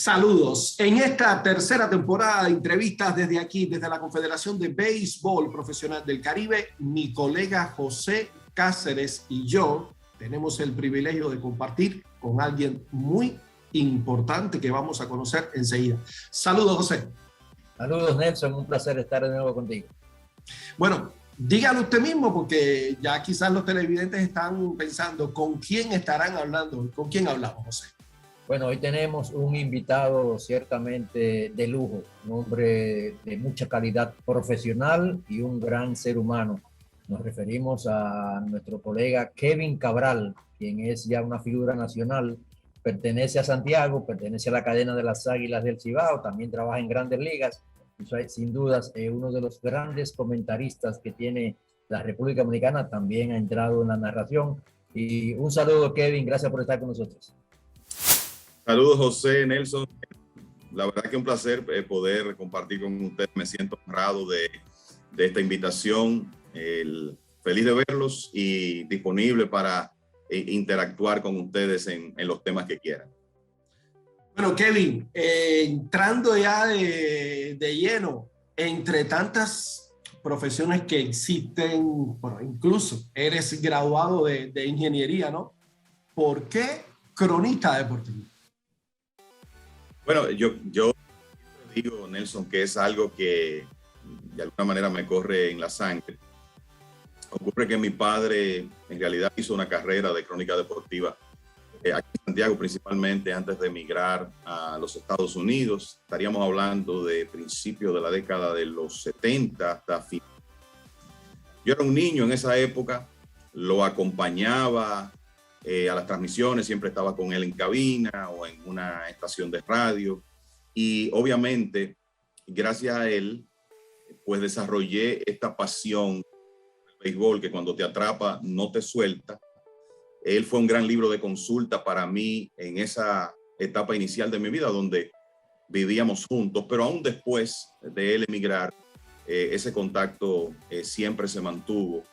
Saludos. En esta tercera temporada de entrevistas desde aquí, desde la Confederación de Béisbol Profesional del Caribe, mi colega José Cáceres y yo tenemos el privilegio de compartir con alguien muy importante que vamos a conocer enseguida. Saludos, José. Saludos, Nelson. Un placer estar de nuevo contigo. Bueno, dígalo usted mismo porque ya quizás los televidentes están pensando con quién estarán hablando. ¿Con quién hablamos, José? Bueno, hoy tenemos un invitado ciertamente de lujo, un hombre de mucha calidad profesional y un gran ser humano. Nos referimos a nuestro colega Kevin Cabral, quien es ya una figura nacional, pertenece a Santiago, pertenece a la cadena de las Águilas del Cibao, también trabaja en Grandes Ligas, y sin dudas uno de los grandes comentaristas que tiene la República Dominicana, también ha entrado en la narración. Y un saludo, Kevin, gracias por estar con nosotros. Saludos, José, Nelson. La verdad que un placer poder compartir con ustedes. Me siento honrado de esta invitación. Feliz de verlos y disponible para interactuar con ustedes en los temas que quieran. Bueno, Kevin, entrando ya de lleno, entre tantas profesiones que existen, bueno, incluso eres graduado de ingeniería, ¿no? ¿Por qué cronista deportivo? Bueno, yo digo, Nelson, que es algo que de alguna manera me corre en la sangre. Ocurre que mi padre en realidad hizo una carrera de crónica deportiva aquí en Santiago, principalmente antes de emigrar a los Estados Unidos. Estaríamos hablando de principios de la década de los 70 hasta fin. Yo era un niño en esa época, lo acompañaba a las transmisiones, siempre estaba con él en cabina o en una estación de radio. Y obviamente, gracias a él, pues desarrollé esta pasión del béisbol que cuando te atrapa no te suelta. Él fue un gran libro de consulta para mí en esa etapa inicial de mi vida donde vivíamos juntos, pero aún después de él emigrar, ese contacto siempre se mantuvo.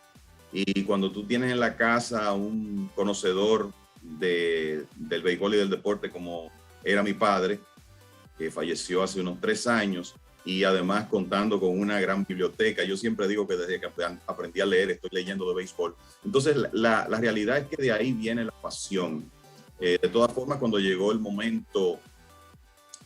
Y cuando tú tienes en la casa un conocedor del béisbol y del deporte como era mi padre, que falleció hace unos 3 años, y además contando con una gran biblioteca, yo siempre digo que desde que aprendí a leer estoy leyendo de béisbol. Entonces la realidad es que de ahí viene la pasión. De todas formas, cuando llegó el momento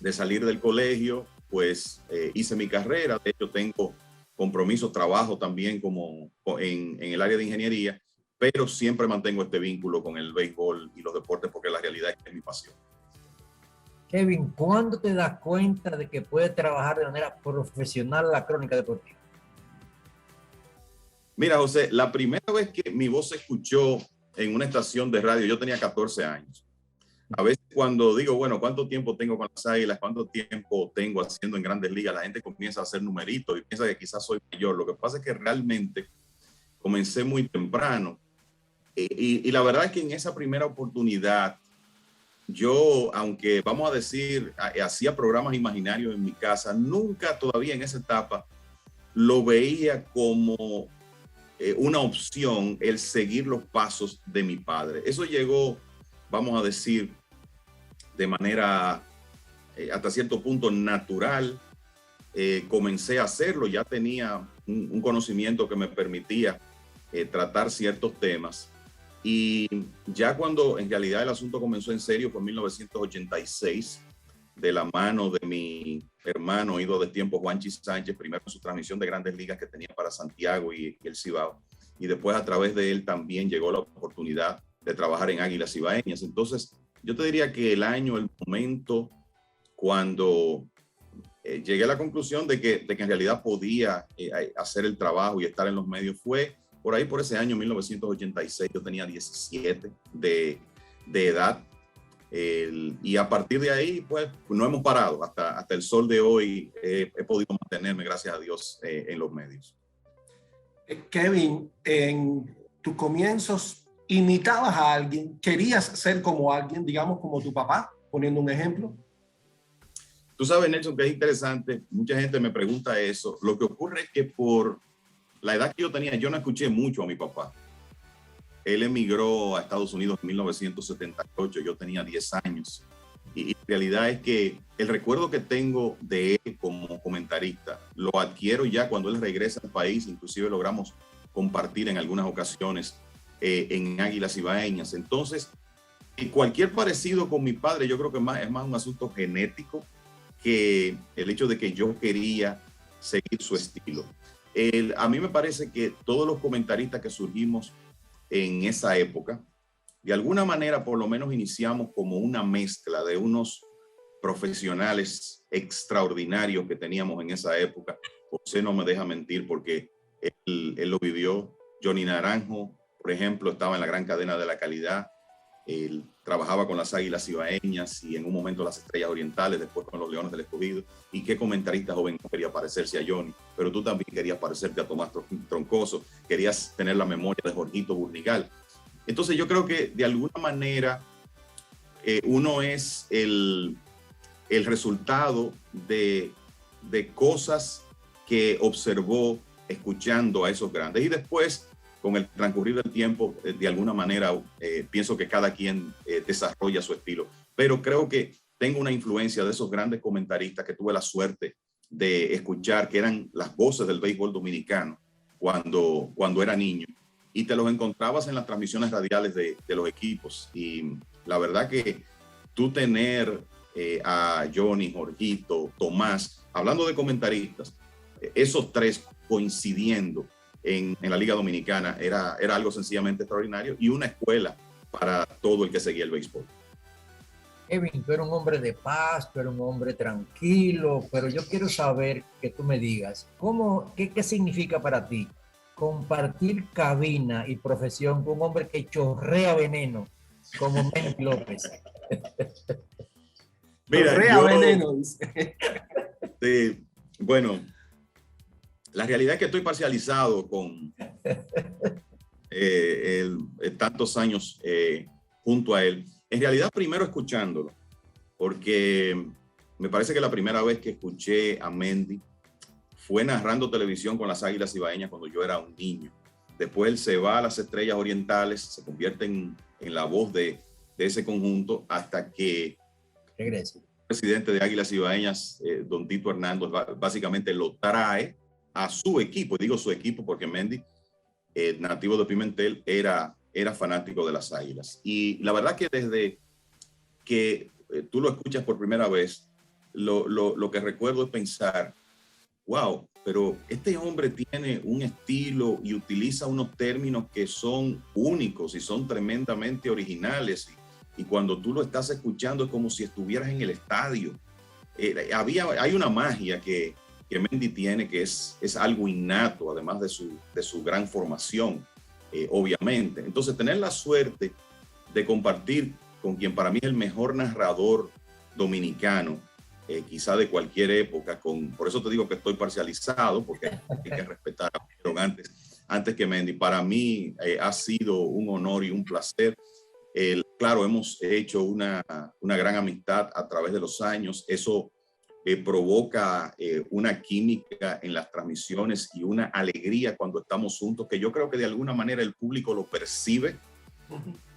de salir del colegio, pues hice mi carrera. De hecho, tengo compromisos, trabajo también como en el área de ingeniería, pero siempre mantengo este vínculo con el béisbol y los deportes porque la realidad es que es mi pasión. Kevin, ¿cuándo te das cuenta de que puedes trabajar de manera profesional la crónica deportiva? Mira, José, la primera vez que mi voz se escuchó en una estación de radio, yo tenía 14 años. A veces cuando digo, bueno, ¿cuánto tiempo tengo con las Águilas? ¿Cuánto tiempo tengo haciendo en Grandes Ligas? La gente comienza a hacer numeritos y piensa que quizás soy mayor. Lo que pasa es que realmente comencé muy temprano. Y la verdad es que en esa primera oportunidad, yo, aunque vamos a decir, hacía programas imaginarios en mi casa, nunca todavía en esa etapa lo veía como una opción el seguir los pasos de mi padre. Eso llegó, vamos a decir, de manera hasta cierto punto natural. Comencé a hacerlo, ya tenía un conocimiento que me permitía tratar ciertos temas. Y ya cuando en realidad el asunto comenzó en serio fue en 1986, de la mano de mi hermano ido de tiempo Juanchi Sánchez, primero en su transmisión de Grandes Ligas que tenía para Santiago y el Cibao, y después a través de él también llegó la oportunidad de trabajar en Águilas Cibaeñas. Entonces, yo te diría que el momento cuando llegué a la conclusión de que en realidad podía hacer el trabajo y estar en los medios fue por ahí, por ese año 1986. Yo tenía 17 de edad. Y a partir de ahí, pues, no hemos parado. Hasta el sol de hoy he podido mantenerme, gracias a Dios, en los medios. Kevin, en tus comienzos, ¿imitabas a alguien? ¿Querías ser como alguien, digamos, como tu papá, poniendo un ejemplo? Tú sabes, Nelson, que es interesante. Mucha gente me pregunta eso. Lo que ocurre es que por la edad que yo tenía, yo no escuché mucho a mi papá. Él emigró a Estados Unidos en 1978, yo tenía 10 años. Y la realidad es que el recuerdo que tengo de él como comentarista lo adquiero ya cuando él regresa al país. Inclusive logramos compartir en algunas ocasiones en Águilas Ibaeñas. Entonces, cualquier parecido con mi padre, yo creo que es más un asunto genético que el hecho de que yo quería seguir su estilo. A mí me parece que todos los comentaristas que surgimos en esa época, de alguna manera por lo menos iniciamos como una mezcla de unos profesionales extraordinarios que teníamos en esa época. José no me deja mentir porque él lo vivió. Johnny Naranjo, por ejemplo, estaba en la gran cadena de la calidad. Él trabajaba con las Águilas Ibaeñas y en un momento las Estrellas Orientales, después con los Leones del Escogido. ¿Y qué comentarista joven no quería parecerse a Johnny? Pero tú también querías parecerte a Tomás Troncoso, querías tener la memoria de Jorgito Burnigal. Entonces yo creo que de alguna manera uno es el resultado de cosas que observó escuchando a esos grandes. Y después, con el transcurrir del tiempo, de alguna manera, pienso que cada quien desarrolla su estilo. Pero creo que tengo una influencia de esos grandes comentaristas que tuve la suerte de escuchar, que eran las voces del béisbol dominicano cuando era niño. Y te los encontrabas en las transmisiones radiales de los equipos. Y la verdad que tú tener a Johnny, Jorgito, Tomás, hablando de comentaristas, esos tres coincidiendo en la Liga Dominicana era algo sencillamente extraordinario y una escuela para todo el que seguía el béisbol. Kevin, tú eres un hombre de paz, tú eres un hombre tranquilo, pero yo quiero saber que tú me digas, ¿qué significa para ti compartir cabina y profesión con un hombre que chorrea veneno como Mendy López? Mira, chorrea veneno, dice. Bueno, la realidad es que estoy parcializado con tantos años junto a él. En realidad, primero escuchándolo, porque me parece que la primera vez que escuché a Mendy fue narrando televisión con las Águilas Ibaeñas cuando yo era un niño. Después él se va a las Estrellas Orientales, se convierte en la voz de ese conjunto hasta que regresa. El presidente de Águilas Ibaeñas, don Tito Hernández, básicamente lo trae a su equipo. Digo su equipo porque Mendy, nativo de Pimentel, era fanático de las Águilas. Y la verdad que desde que tú lo escuchas por primera vez, lo que recuerdo es pensar, wow, pero este hombre tiene un estilo y utiliza unos términos que son únicos y son tremendamente originales. Y cuando tú lo estás escuchando es como si estuvieras en el estadio. Hay una magia que Mendy tiene que es algo innato, además de su gran formación, obviamente. Entonces, tener la suerte de compartir con quien para mí es el mejor narrador dominicano, quizá de cualquier época, por eso te digo que estoy parcializado, porque hay que respetar a Aaron antes que Mendy. Para mí ha sido un honor y un placer. Claro, hemos hecho una gran amistad a través de los años. Eso provoca una química en las transmisiones y una alegría cuando estamos juntos, que yo creo que de alguna manera el público lo percibe.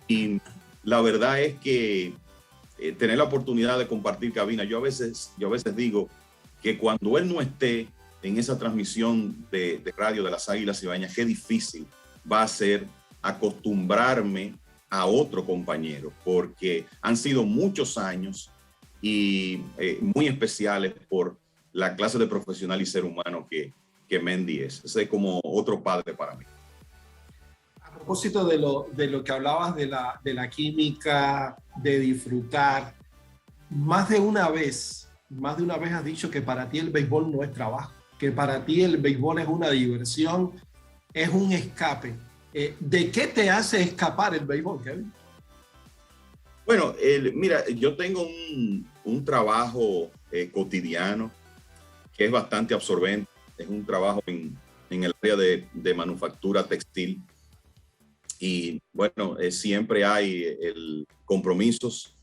Y la verdad es que tener la oportunidad de compartir cabina, yo a veces digo que cuando él no esté en esa transmisión de radio de las Águilas Ibaeñas, qué difícil va a ser acostumbrarme a otro compañero, porque han sido muchos años y muy especiales por la clase de profesional y ser humano que Mendy es. Ese es como otro padre para mí. A propósito de lo que hablabas de la química, de disfrutar, más de una vez has dicho que para ti el béisbol no es trabajo, que para ti el béisbol es una diversión, es un escape. ¿De qué te hace escapar el béisbol, Kevin? Bueno, mira, yo tengo un trabajo cotidiano que es bastante absorbente. Es un trabajo en el área de manufactura textil. Y bueno, siempre hay compromisos.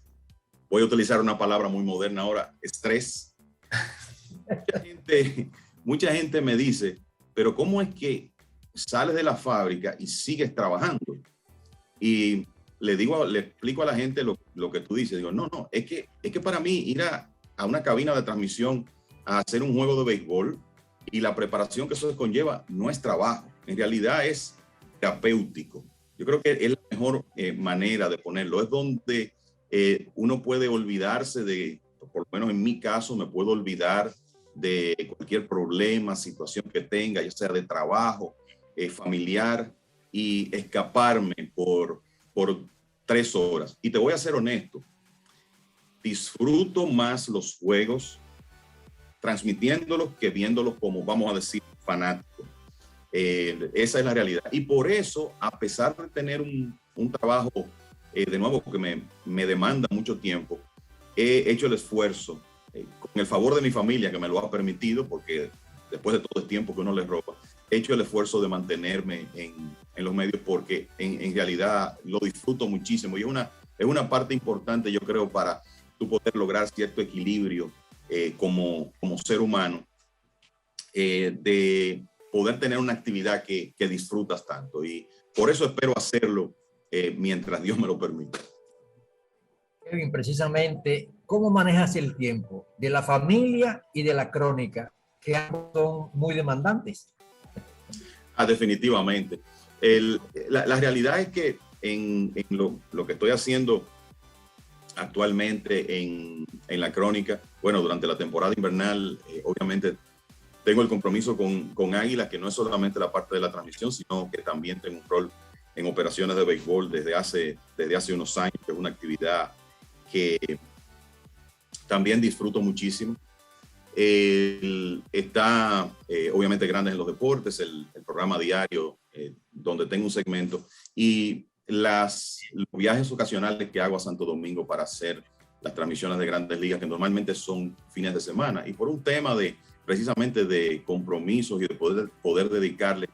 Voy a utilizar una palabra muy moderna ahora, estrés. Mucha gente me dice, pero ¿cómo es que sales de la fábrica y sigues trabajando? Y le explico a la gente lo que tú dices. Digo, no, es que para mí ir a una cabina de transmisión a hacer un juego de béisbol y la preparación que eso conlleva no es trabajo, en realidad es terapéutico. Yo creo que es la mejor manera de ponerlo, es donde uno puede olvidarse de, por lo menos en mi caso, me puedo olvidar de cualquier problema, situación que tenga, ya sea de trabajo, familiar, y escaparme por 3 horas. Y te voy a ser honesto, disfruto más los juegos transmitiéndolos que viéndolos como, vamos a decir, fanáticos. Esa es la realidad. Y por eso, a pesar de tener un trabajo, de nuevo, que me demanda mucho tiempo, he hecho el esfuerzo, con el favor de mi familia, que me lo ha permitido, porque después de todo el tiempo que uno les roba, he hecho el esfuerzo de mantenerme en los medios, porque en realidad lo disfruto muchísimo. Y es una parte importante, yo creo, para tú poder lograr cierto equilibrio como ser humano, de poder tener una actividad que disfrutas tanto. Y por eso espero hacerlo mientras Dios me lo permita. Kevin, precisamente, ¿cómo manejas el tiempo de la familia y de la crónica, que ambos son muy demandantes? Definitivamente. La realidad es que en lo que estoy haciendo actualmente en la crónica, bueno, durante la temporada invernal, obviamente tengo el compromiso con Águila, que no es solamente la parte de la transmisión, sino que también tengo un rol en operaciones de béisbol desde hace unos años, que es una actividad que también disfruto muchísimo. Está obviamente Grandes en los Deportes, el programa diario, donde tengo un segmento, y los viajes ocasionales que hago a Santo Domingo para hacer las transmisiones de Grandes Ligas, que normalmente son fines de semana, y por un tema precisamente de compromisos y de poder dedicarle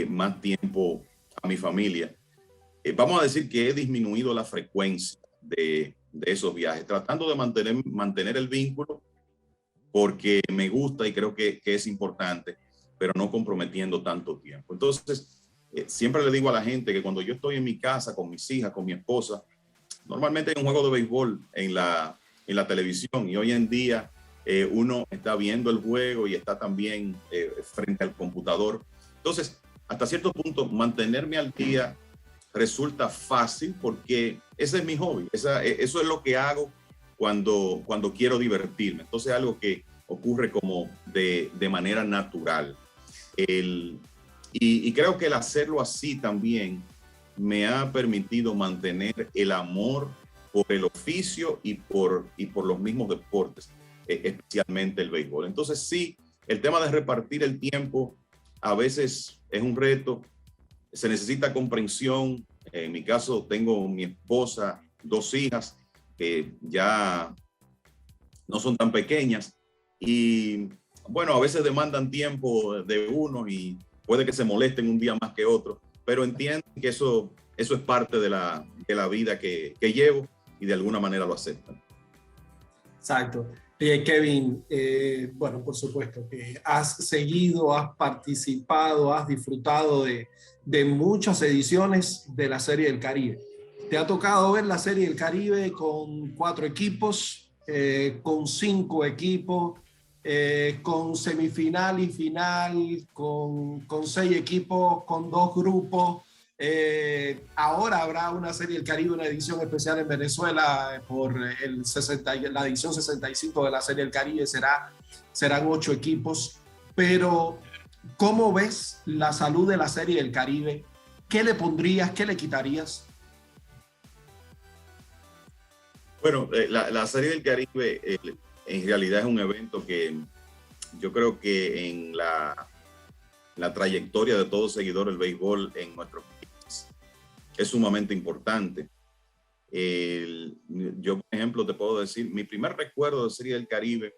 más tiempo a mi familia, vamos a decir que he disminuido la frecuencia de esos viajes, tratando de mantener el vínculo, porque me gusta y creo que es importante, pero no comprometiendo tanto tiempo. Entonces, siempre le digo a la gente que cuando yo estoy en mi casa con mis hijas, con mi esposa, normalmente hay un juego de béisbol en la televisión, y hoy en día uno está viendo el juego y está también frente al computador. Entonces, hasta cierto punto, mantenerme al día resulta fácil, porque ese es mi hobby. Eso es lo que hago cuando quiero divertirme. Entonces, algo que ocurre como de manera natural. Y creo que el hacerlo así también me ha permitido mantener el amor por el oficio y por los mismos deportes, especialmente el béisbol. Entonces, sí, el tema de repartir el tiempo a veces es un reto, se necesita comprensión. En mi caso, tengo mi esposa, 2 hijas que ya no son tan pequeñas, y bueno, a veces demandan tiempo de uno y puede que se molesten un día más que otro, pero entienden que eso es parte de la vida que llevo, y de alguna manera lo aceptan. Exacto. Kevin, bueno, por supuesto que has seguido, has participado, has disfrutado de muchas ediciones de la Serie del Caribe. Te ha tocado ver la Serie del Caribe con 4 equipos, con 5 equipos, con semifinal y final, con 6 equipos, con 2 grupos. Ahora habrá una Serie del Caribe, una edición especial en Venezuela por la edición 65 de la Serie del Caribe. Serán 8 equipos. Pero, ¿cómo ves la salud de la Serie del Caribe? ¿Qué le pondrías? ¿Qué le quitarías? Bueno, la Serie del Caribe en realidad es un evento que yo creo que en la trayectoria de todo seguidor del béisbol en nuestro país es sumamente importante. Yo, por ejemplo, te puedo decir, mi primer recuerdo de Serie del Caribe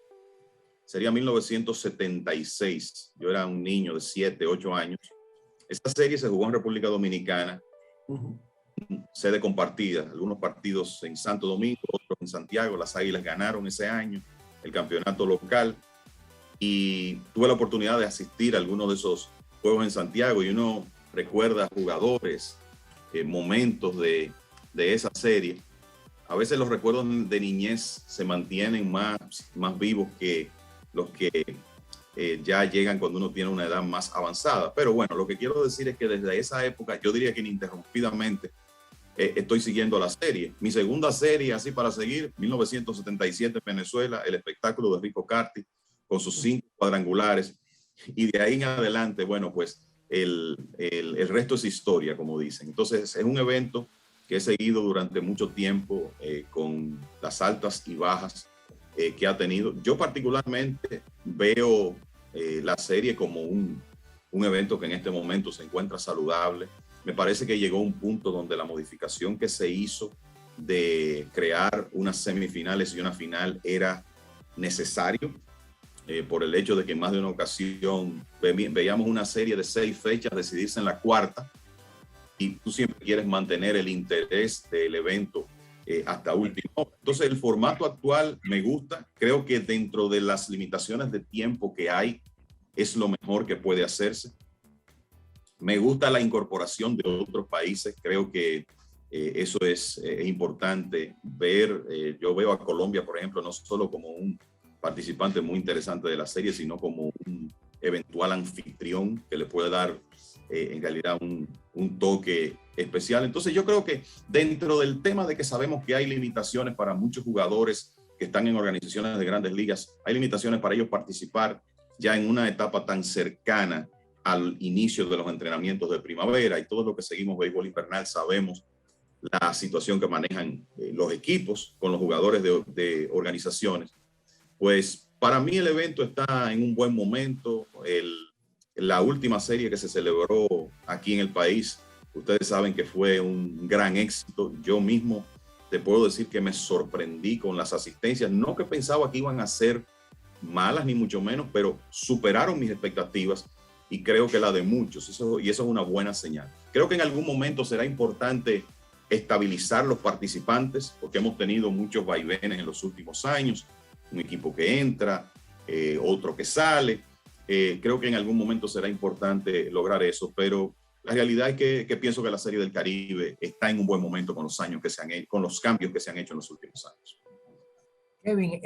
sería 1976. Yo era un niño de 7, 8 años. Esta serie se jugó en República Dominicana, sede compartida, algunos partidos en Santo Domingo, otros en Santiago. Las Águilas ganaron ese año el campeonato local, y tuve la oportunidad de asistir a algunos de esos juegos en Santiago, y uno recuerda jugadores, momentos de de esa serie, a veces los recuerdos de niñez se mantienen más vivos que los que ya llegan cuando uno tiene una edad más avanzada. Pero bueno, lo que quiero decir es que desde esa época, yo diría que ininterrumpidamente, estoy siguiendo la serie. Mi segunda serie, así para seguir, 1977 en Venezuela, el espectáculo de Rico Carti, con sus 5 cuadrangulares. Y de ahí en adelante, bueno, pues el resto es historia, como dicen. Entonces, es un evento que he seguido durante mucho tiempo, con las altas y bajas que ha tenido. Yo particularmente veo la serie como un evento que en este momento se encuentra saludable. Me parece que llegó a un punto donde la modificación que se hizo de crear unas semifinales y una final era necesario, por el hecho de que en más de una ocasión veíamos una serie de 6 fechas decidirse en la cuarta, y tú siempre quieres mantener el interés del evento hasta último. Entonces el formato actual me gusta, creo que dentro de las limitaciones de tiempo que hay es lo mejor que puede hacerse. Me gusta la incorporación de otros países, creo que eso es importante ver. Yo veo a Colombia, por ejemplo, no solo como un participante muy interesante de la serie, sino como un eventual anfitrión que le puede dar en realidad un toque especial. Entonces yo creo que dentro del tema de que sabemos que hay limitaciones para muchos jugadores que están en organizaciones de grandes ligas, hay limitaciones para ellos participar ya en una etapa tan cercana al inicio de los entrenamientos de primavera, y todos los que seguimos béisbol invernal sabemos la situación que manejan los equipos con los jugadores de organizaciones. Pues para mí el evento está en un buen momento. La última serie que se celebró aquí en el país, ustedes saben que fue un gran éxito. Yo mismo te puedo decir que me sorprendí con las asistencias, no que pensaba que iban a ser malas ni mucho menos, pero superaron mis expectativas y creo que la de muchos, y eso es una buena señal. Creo que en algún momento será importante estabilizar los participantes, porque hemos tenido muchos vaivenes en los últimos años, un equipo que entra, otro que sale. Creo que en algún momento será importante lograr eso, pero la realidad es que pienso que la Serie del Caribe está en un buen momento con los años que se han hecho, con los cambios que se han hecho en los últimos años. Kevin,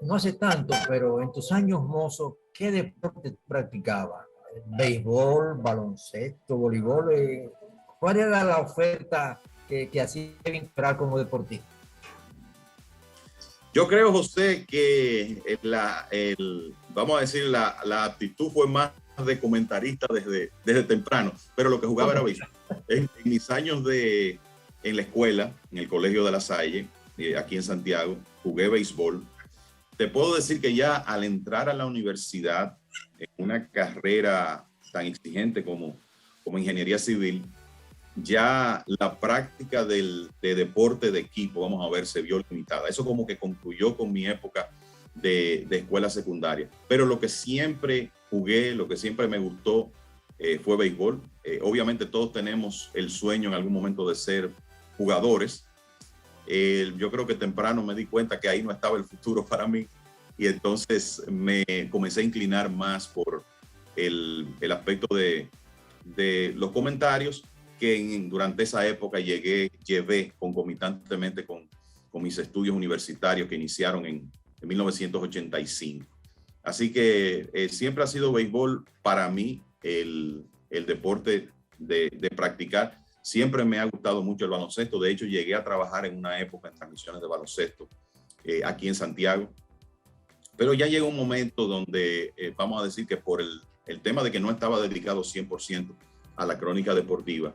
no hace tanto, pero en tus años mozos, ¿qué deporte practicabas? ¿Béisbol, baloncesto, voleibol? ¿Cuál era la oferta que hacía Kevin entrar como deportista? Yo creo, José, que vamos a decir, la actitud fue más de comentarista desde temprano, pero lo que jugaba era béisbol. En mis años en la escuela, en el Colegio de La Salle, aquí en Santiago, jugué béisbol. Te puedo decir que ya al entrar a la universidad, en una carrera tan exigente como ingeniería civil, ya la práctica de deporte de equipo, vamos a ver, se vio limitada. Eso como que concluyó con mi época de escuela secundaria. Pero lo que siempre jugué, lo que siempre me gustó fue béisbol. Obviamente todos tenemos el sueño en algún momento de ser jugadores. Yo creo que temprano me di cuenta que ahí no estaba el futuro para mí, y entonces me comencé a inclinar más por el aspecto de los comentarios, que durante esa época llevé concomitantemente con mis estudios universitarios que iniciaron en 1985. Así que siempre ha sido béisbol para mí el deporte de practicar. Siempre me ha gustado mucho el baloncesto. De hecho, llegué a trabajar en una época en transmisiones de baloncesto aquí en Santiago. Pero ya llegó un momento donde, vamos a decir que por el tema de que no estaba dedicado 100% a la crónica deportiva,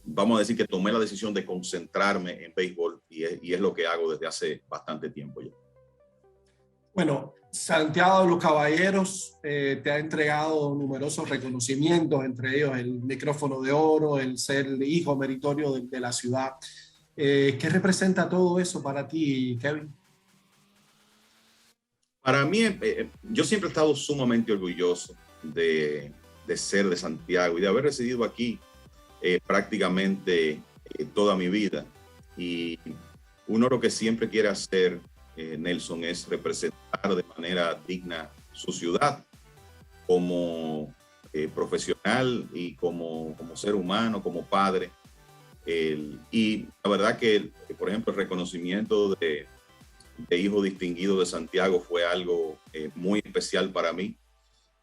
vamos a decir que tomé la decisión de concentrarme en béisbol, y es lo que hago desde hace bastante tiempo ya. Bueno, Santiago de los Caballeros te ha entregado numerosos reconocimientos, entre ellos el micrófono de oro, el ser hijo meritorio de la ciudad. ¿Qué representa todo eso para ti, Kevin? Para mí, yo siempre he estado sumamente orgulloso de ser de Santiago y de haber residido aquí prácticamente toda mi vida. Y uno lo que siempre quiere hacer, Nelson, es representar de manera digna su ciudad como profesional y como ser humano, como padre. Y la verdad que, por ejemplo, el reconocimiento de hijo distinguido de Santiago fue algo muy especial para mí.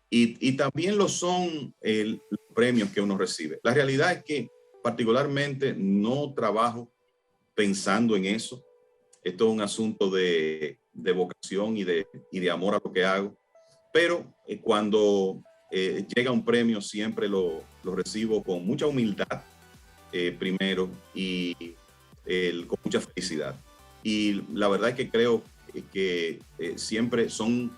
Y también lo son los premios que uno recibe. La realidad es que particularmente no trabajo pensando en eso. Esto es un asunto de vocación y de amor a lo que hago. Pero cuando llega un premio siempre lo recibo con mucha humildad primero y con mucha felicidad. Y la verdad es que creo que siempre son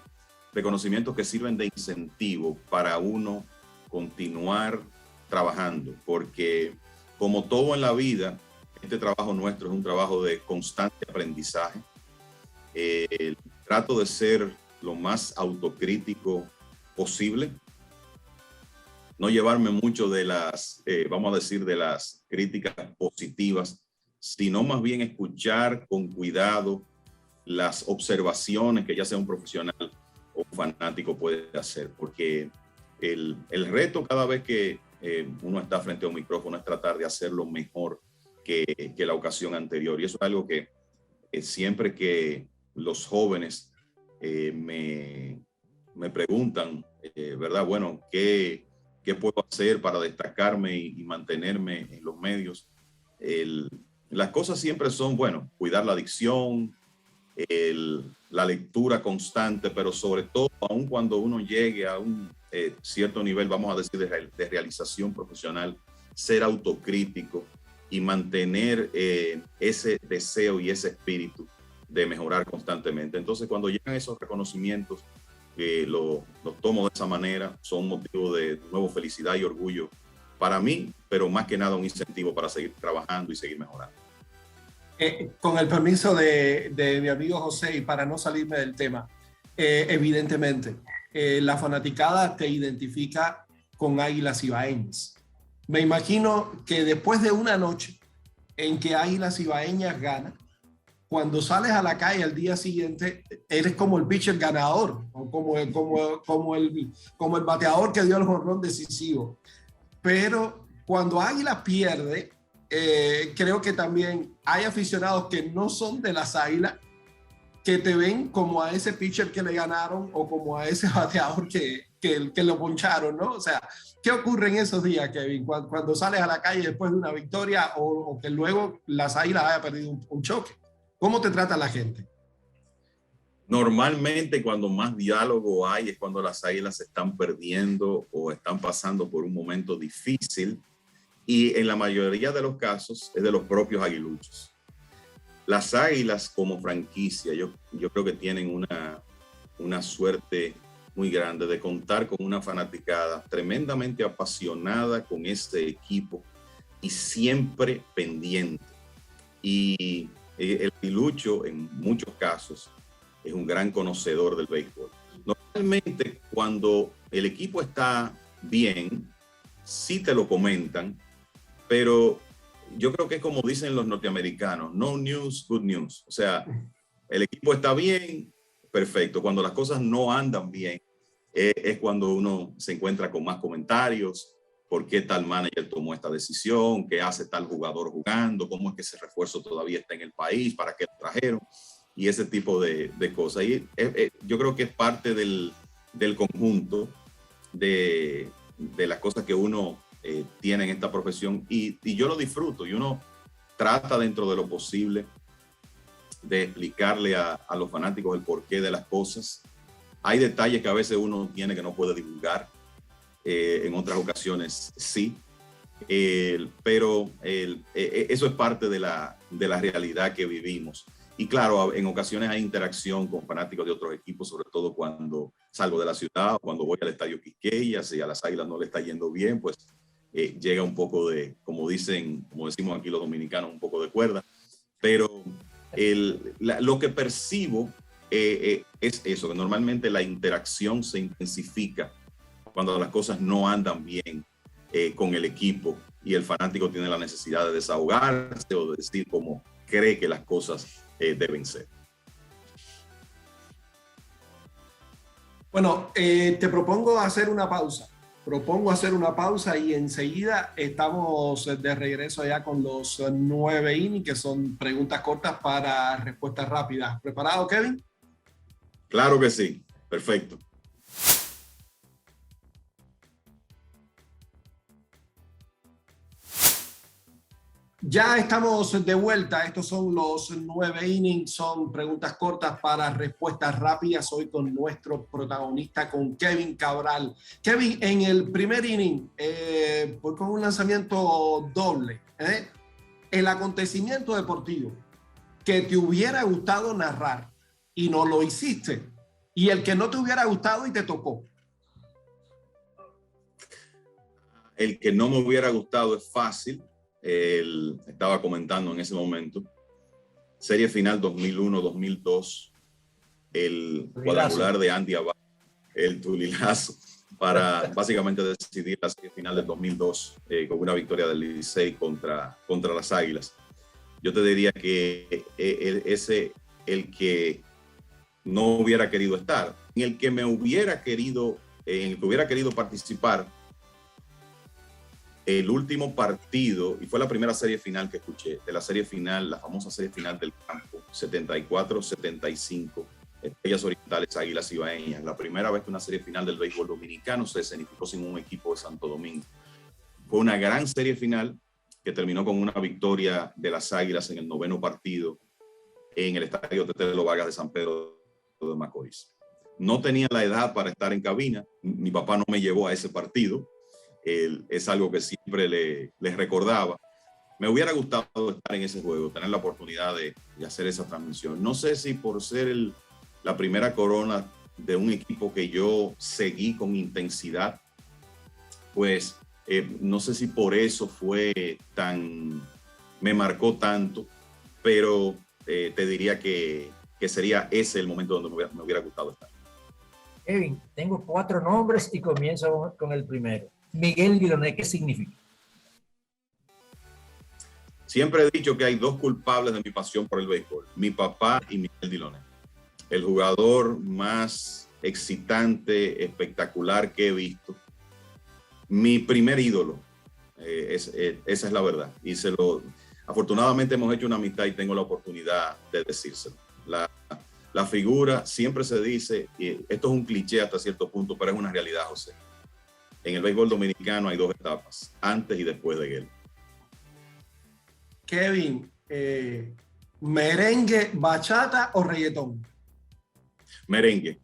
reconocimientos que sirven de incentivo para uno continuar trabajando, porque como todo en la vida, este trabajo nuestro es un trabajo de constante aprendizaje. Trato de ser lo más autocrítico posible, no llevarme mucho de las, vamos a decir, de las críticas positivas, sino más bien escuchar con cuidado las observaciones que ya sea un profesional o un fanático puede hacer, porque el reto cada vez que uno está frente a un micrófono es tratar de hacerlo mejor que la ocasión anterior. Y eso es algo que siempre que los jóvenes me preguntan, ¿verdad? Bueno, ¿qué puedo hacer para destacarme y mantenerme en los medios? Las cosas siempre son, bueno, cuidar la dicción, la lectura constante, pero sobre todo, aun cuando uno llegue a un cierto nivel, vamos a decir, de realización profesional, ser autocrítico y mantener ese deseo y ese espíritu de mejorar constantemente. Entonces, cuando llegan esos reconocimientos, los tomo de esa manera, son motivo de nuevo felicidad y orgullo para mí, pero más que nada un incentivo para seguir trabajando y seguir mejorando. Con el permiso de mi amigo José, y para no salirme del tema, evidentemente, la fanaticada te identifica con Águilas Ibaeñas. Me imagino que después de una noche en que Águilas Ibaeñas gana, cuando sales a la calle al día siguiente, eres como el pitcher ganador, o como el bateador que dio el jonrón decisivo. Pero cuando Águilas pierde, creo que también hay aficionados que no son de las Águilas que te ven como a ese pitcher que le ganaron o como a ese bateador que lo poncharon, ¿no? O sea, ¿qué ocurre en esos días, Kevin, cuando sales a la calle después de una victoria o que luego las Águilas haya perdido un choque? ¿Cómo te trata la gente? Normalmente cuando más diálogo hay es cuando las Águilas se están perdiendo o están pasando por un momento difícil, y en la mayoría de los casos es de los propios aguiluchos. Las Águilas como franquicia, yo creo que tienen una suerte muy grande de contar con una fanaticada tremendamente apasionada con este equipo y siempre pendiente. Y el aguilucho en muchos casos es un gran conocedor del béisbol. Normalmente cuando el equipo está bien, sí te lo comentan, pero yo creo que es como dicen los norteamericanos, no news, good news. O sea, el equipo está bien, perfecto. Cuando las cosas no andan bien, es cuando uno se encuentra con más comentarios. ¿Por qué tal manager tomó esta decisión? ¿Qué hace tal jugador jugando? ¿Cómo es que ese refuerzo todavía está en el país? ¿Para qué lo trajeron? Y ese tipo de cosas. Y yo creo que es parte del conjunto de las cosas que uno tiene en esta profesión. Y yo lo disfruto. Y uno trata dentro de lo posible de explicarle a los fanáticos el porqué de las cosas. Hay detalles que a veces uno tiene que no puede divulgar. En otras ocasiones sí, pero eso es parte de la realidad que vivimos. Y claro, en ocasiones hay interacción con fanáticos de otros equipos, sobre todo cuando salgo de la ciudad, cuando voy al Estadio Quisqueya, si a las Águilas no le está yendo bien, pues llega un poco de, como decimos aquí los dominicanos, un poco de cuerda. Pero lo que percibo es eso, que normalmente la interacción se intensifica cuando las cosas no andan bien con el equipo y el fanático tiene la necesidad de desahogarse o de decir cómo cree que las cosas deben ser. Bueno, te propongo hacer una pausa Propongo hacer una pausa y enseguida estamos de regreso ya con los 9 innings, que son preguntas cortas para respuestas rápidas. ¿Preparado, Kevin? Claro que sí. Perfecto. Ya estamos de vuelta. Estos son los 9 innings. Son preguntas cortas para respuestas rápidas. Hoy con nuestro protagonista, con Kevin Cabral. Kevin, en el primer inning, voy con un lanzamiento doble. El acontecimiento deportivo que te hubiera gustado narrar y no lo hiciste. Y el que no te hubiera gustado y te tocó. El que no me hubiera gustado es fácil. Estaba comentando en ese momento, serie final 2001-2002, el cuadrangular de Andy Abad, el tulilazo, para básicamente decidir la serie final del 2002 con una victoria del Licey contra las Águilas. Yo te diría que el que no hubiera querido estar, en el que hubiera querido participar. El último partido, y fue la primera serie final que escuché, de la serie final, la famosa serie final del campo, 74-75, Estrellas Orientales, Águilas Ibaeñas. La primera vez que una serie final del béisbol dominicano se escenificó sin un equipo de Santo Domingo. Fue una gran serie final que terminó con una victoria de las Águilas en el 9º partido en el estadio Tetelo Vargas de San Pedro de Macorís. No tenía la edad para estar en cabina, mi papá no me llevó a ese partido. Es algo que siempre les recordaba. Me hubiera gustado estar en ese juego, tener la oportunidad de hacer esa transmisión. No sé si por ser la primera corona de un equipo que yo seguí con intensidad, pues no sé si por eso me marcó tanto, pero te diría que sería ese el momento donde me hubiera gustado estar. Kevin, tengo 4 nombres y comienzo con el primero. Miguel Diloné, ¿qué significa? Siempre he dicho que hay 2 culpables de mi pasión por el béisbol, mi papá y Miguel Diloné. El jugador más excitante, espectacular que he visto. Mi primer ídolo, esa es la verdad. Y afortunadamente hemos hecho una amistad y tengo la oportunidad de decírselo. La figura siempre se dice, y esto es un cliché hasta cierto punto, pero es una realidad, José. En el béisbol dominicano hay 2 etapas, antes y después de él. Kevin, ¿merengue, bachata o reggaetón? Merengue.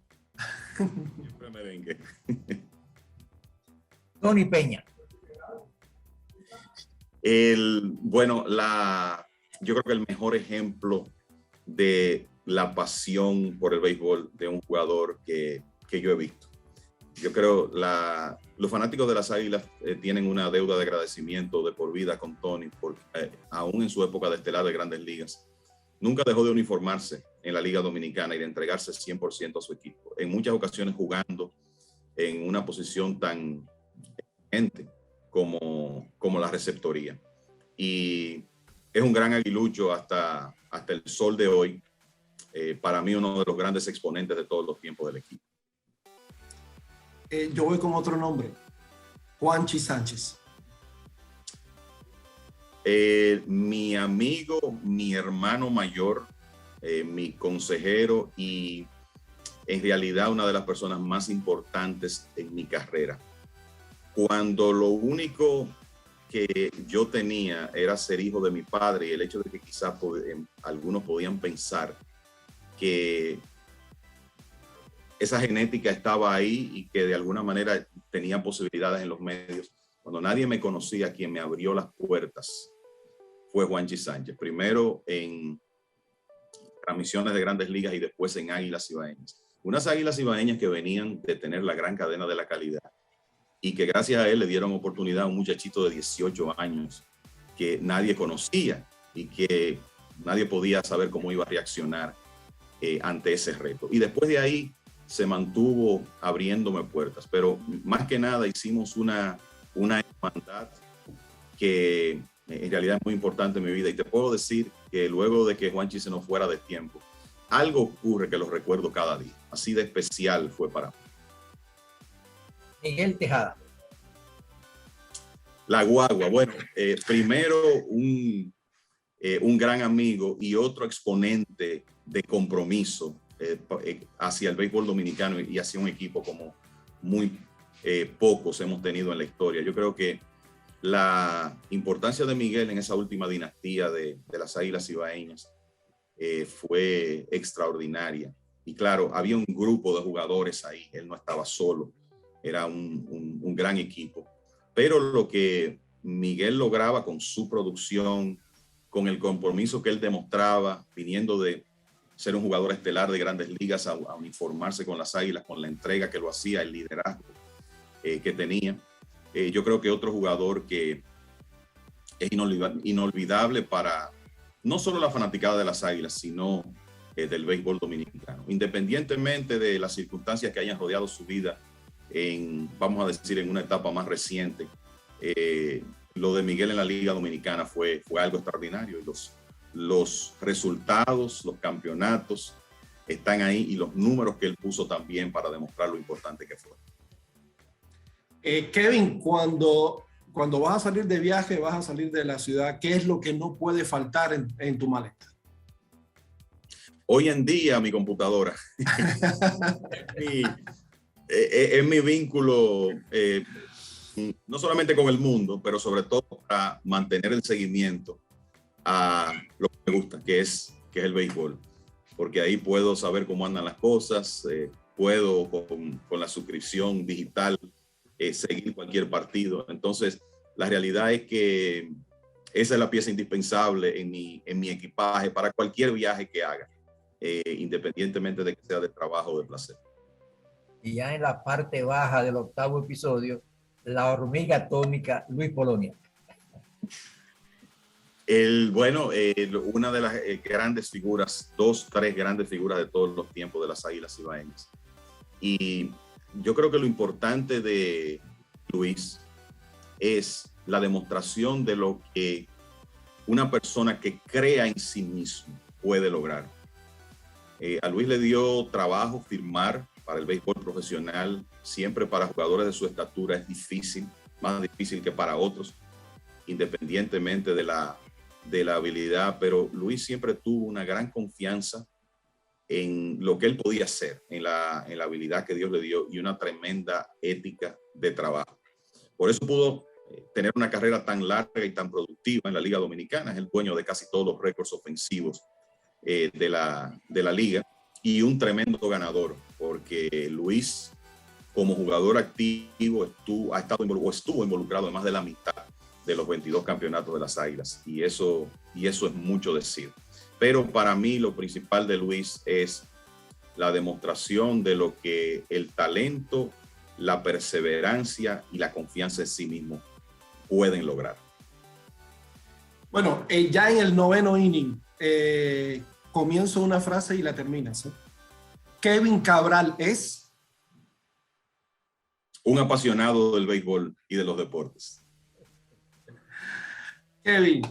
Siempre merengue. Tony Peña. Yo creo que el mejor ejemplo de la pasión por el béisbol de un jugador que yo he visto. Yo creo los fanáticos de las Águilas tienen una deuda de agradecimiento de por vida con Tony, porque aún en su época de estelar de Grandes Ligas, nunca dejó de uniformarse en la Liga Dominicana y de entregarse 100% a su equipo. En muchas ocasiones jugando en una posición tan exigente como la receptoría. Y es un gran aguilucho hasta el sol de hoy. Para mí uno de los grandes exponentes de todos los tiempos del equipo. Yo voy con otro nombre, Juanchi Sánchez. Mi amigo, mi hermano mayor, mi consejero y en realidad una de las personas más importantes en mi carrera. Cuando lo único que yo tenía era ser hijo de mi padre y el hecho de que quizás algunos podían pensar que esa genética estaba ahí y que de alguna manera tenía posibilidades en los medios. Cuando nadie me conocía, quien me abrió las puertas fue Juanchi Sánchez. Primero en transmisiones de Grandes Ligas y después en Águilas Ibaeñas. Unas Águilas Ibaeñas que venían de tener la gran cadena de la calidad y que gracias a él le dieron oportunidad a un muchachito de 18 años que nadie conocía y que nadie podía saber cómo iba a reaccionar ante ese reto. Y después de ahí se mantuvo abriéndome puertas, pero más que nada hicimos una hermandad que en realidad es muy importante en mi vida. Y te puedo decir que luego de que Juanchi se nos fuera de tiempo, algo ocurre que lo recuerdo cada día. Así de especial fue para mí. Miguel Tejada. La guagua. Bueno, primero un gran amigo y otro exponente de compromiso hacia el béisbol dominicano y hacia un equipo como muy pocos hemos tenido en la historia. Yo creo que la importancia de Miguel en esa última dinastía de las Águilas Ibaeñas fue extraordinaria. Y claro, había un grupo de jugadores ahí, él no estaba solo, era un gran equipo. Pero lo que Miguel lograba con su producción, con el compromiso que él demostraba, viniendo de ser un jugador estelar de Grandes Ligas a uniformarse con las Águilas, con la entrega que lo hacía, el liderazgo que tenía. Yo creo que otro jugador que es inolvidable para no solo la fanaticada de las Águilas, sino del béisbol dominicano. Independientemente de las circunstancias que hayan rodeado su vida, vamos a decir, en una etapa más reciente, lo de Miguel en la Liga Dominicana fue algo extraordinario. Los resultados, los campeonatos están ahí y los números que él puso también para demostrar lo importante que fue. Kevin, cuando vas a salir de viaje, vas a salir de la ciudad, ¿qué es lo que no puede faltar en tu maleta? Hoy en día, mi computadora. Es mi vínculo, no solamente con el mundo, pero sobre todo para mantener el seguimiento a lo que me gusta, que es el béisbol. Porque ahí puedo saber cómo andan las cosas, puedo con la suscripción digital seguir cualquier partido. Entonces, la realidad es que esa es la pieza indispensable en mi equipaje para cualquier viaje que haga, independientemente de que sea de trabajo o de placer. Y ya en la parte baja del 8º episodio, la hormiga atómica Luis Polonia. Una de las grandes figuras, 3 grandes figuras de todos los tiempos de las Águilas Ibaeñas. Y yo creo que lo importante de Luis es la demostración de lo que una persona que crea en sí mismo puede lograr. A Luis le dio trabajo firmar para el béisbol profesional. Siempre para jugadores de su estatura es difícil, más difícil que para otros, independientemente de la habilidad. Pero Luis siempre tuvo una gran confianza en lo que él podía hacer, en la habilidad que Dios le dio y una tremenda ética de trabajo. Por eso pudo tener una carrera tan larga y tan productiva en la Liga Dominicana. Es el dueño de casi todos los récords ofensivos de la liga y un tremendo ganador, porque Luis, como jugador activo, estuvo involucrado en más de la mitad de los 22 campeonatos de las Águilas, y eso es mucho decir. Pero para mí lo principal de Luis es la demostración de lo que el talento, la perseverancia y la confianza en sí mismo pueden lograr. Bueno, ya en el 9º inning, comienzo una frase y la terminas. Kevin Cabral es un apasionado del béisbol y de los deportes. Kevin,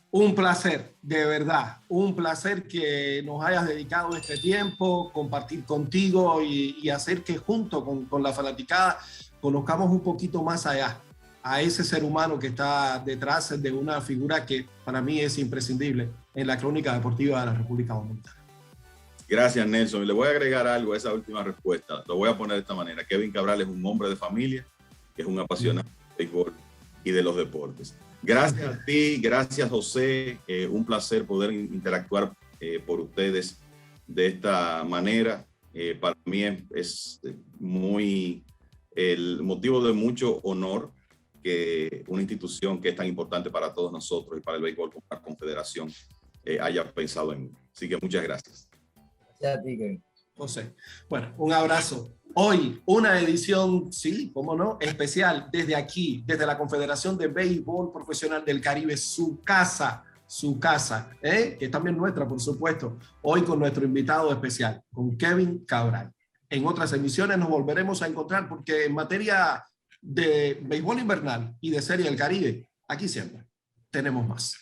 un placer, de verdad, un placer que nos hayas dedicado este tiempo, compartir contigo y hacer que junto con la fanaticada conozcamos un poquito más allá a ese ser humano que está detrás de una figura que para mí es imprescindible en la crónica deportiva de la República Dominicana. Gracias, Nelson. Y le voy a agregar algo a esa última respuesta. Lo voy a poner de esta manera. Kevin Cabral es un hombre de familia, que es un apasionado del béisbol y de los deportes. Gracias a ti, gracias, José. Un placer poder interactuar por ustedes de esta manera. Para mí es muy el motivo de mucho honor que una institución que es tan importante para todos nosotros y para el béisbol como la Confederación haya pensado en mí. Así que muchas gracias. Gracias a ti, Kevin. José. Bueno, un abrazo. Hoy una edición, sí, cómo no, especial desde aquí, desde la Confederación de Béisbol Profesional del Caribe, su casa, que es también nuestra, por supuesto. Hoy con nuestro invitado especial, con Kevin Cabral. En otras emisiones nos volveremos a encontrar porque en materia de béisbol invernal y de Serie del Caribe, aquí siempre tenemos más.